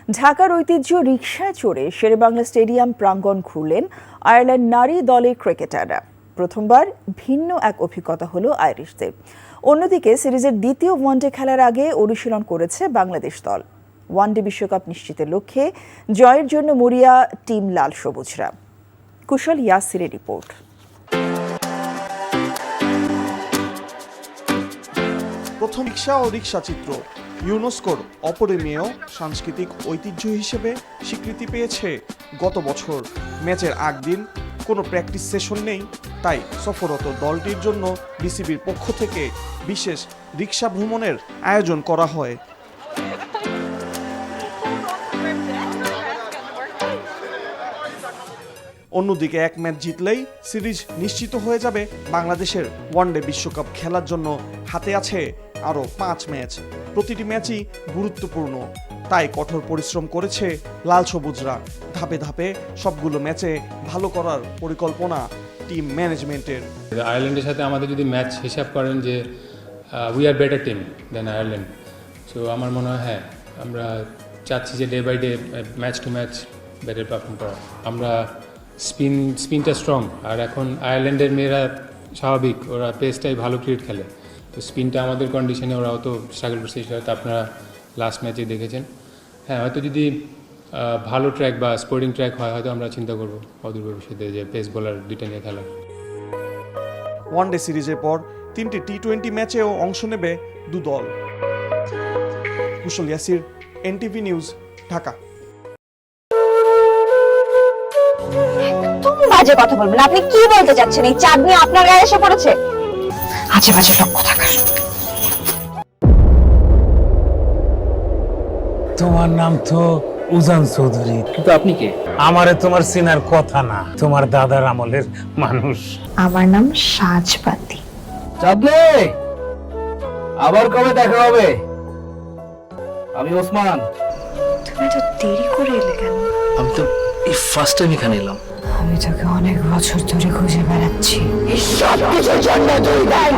ঢাকার ঐতিহ্য রিকশায় চড়ে শেরেবাংলা স্টেডিয়াম প্রাঙ্গণ ঘুরলেন আয়ারল্যান্ড নারী দলের ক্রিকেটাররা। প্রথমবার ভিন্ন এক অভিজ্ঞতা হলো আইরিশদের। অন্যদিকে সিরিজের দ্বিতীয় ওয়ানডে খেলার আগে অনুশীলন করেছে বাংলাদেশ দল। ওয়ানডে বিশ্বকাপ নিশ্চিতের লক্ষ্যে জয়ের জন্য মরিয়া টিম লাল সবুজরা। কুশল ইয়াসিরের রিপোর্ট। প্রথম রিকশা ও রিকশা চিত্র ইউনেস্কোর অপরিমেয় সাংস্কৃতিক ঐতিহ্য হিসেবে স্বীকৃতি পেয়েছে গত বছর। ম্যাচের আগদিন কোনো প্র্যাকটিস সেশন নেই, তাই সফররত দলটির জন্য বিসিবির পক্ষ থেকে বিশেষ রিকশা ভ্রমণের আয়োজন করা হয়। অন্যদিকে এক ম্যাচ জিতলেই সিরিজ নিশ্চিত হয়ে যাবে বাংলাদেশের ওয়ানডে বিশ্বকাপ খেলার জন্য হাতে আছে আরও 5 ম্যাচ। প্রতিটি ম্যাচই গুরুত্বপূর্ণ, তাই কঠোর পরিশ্রম করেছে লাল সবুজরা। ধাপে ধাপে সবগুলো ম্যাচে ভালো করার পরিকল্পনা টিম ম্যানেজমেন্টের। আয়ারল্যান্ডের সাথে আমাদের যদি ম্যাচ হিসাব করেন যে we are better team than Ireland, so আমার মনে হয় হ্যাঁ আমরা চাচ্ছি যে day by day match to match better perform করা। আমরা স্পিনটা স্ট্রং, আর এখন আয়ারল্যান্ডের মেয়েরা স্বাভাবিক ওরা পেসটাই ভালো ক্রিকেট খেলে, তো স্পিনটা আমাদের কন্ডিশনে ওরা অত স্ট্রাগল করছে, সেটা হয়তো আপনারা লাস্ট ম্যাচে দেখেছেন। হ্যাঁ, হয়তো যদি ভালো ট্র্যাক বা স্পোর্টিং ট্র্যাক হয় হয়তো আমরা চিন্তা করবো অদূর ভবিষ্যতে যে পেস বোলার দুইটা নিয়ে খেলা। ওয়ানডে সিরিজের পর 3টি টি-20 ম্যাচেও অংশ নেবে দু দল। কুশল ইয়াসির, এনটিভি নিউজ, ঢাকা। বাজে কথা বলবেন, আপনি কি বলতে চাচ্ছেন? এই চাঁদনি আপনার গায়ে এসে পড়েছে? আজে বাজে লোক কোথাকার। তোমার নাম তো উজান চৌধুরী, কিন্তু আপনি কে? আমারে তোমার চেনার কথা না, তোমার দাদার আমলের মানুষ। আমার নাম সাজপাতি। চাঁদনি, আবার কবে দেখা হবে? আমি ওসমান। তুমি তো দেরি করে এলে কেন? আমি তো এই ফার্স্ট টাইম এখানে এলাম। আমি তোকে অনেক বছর ধরে খুঁজে বেড়াচ্ছি। এই সব কিছুর জন্য তুই দায়ী।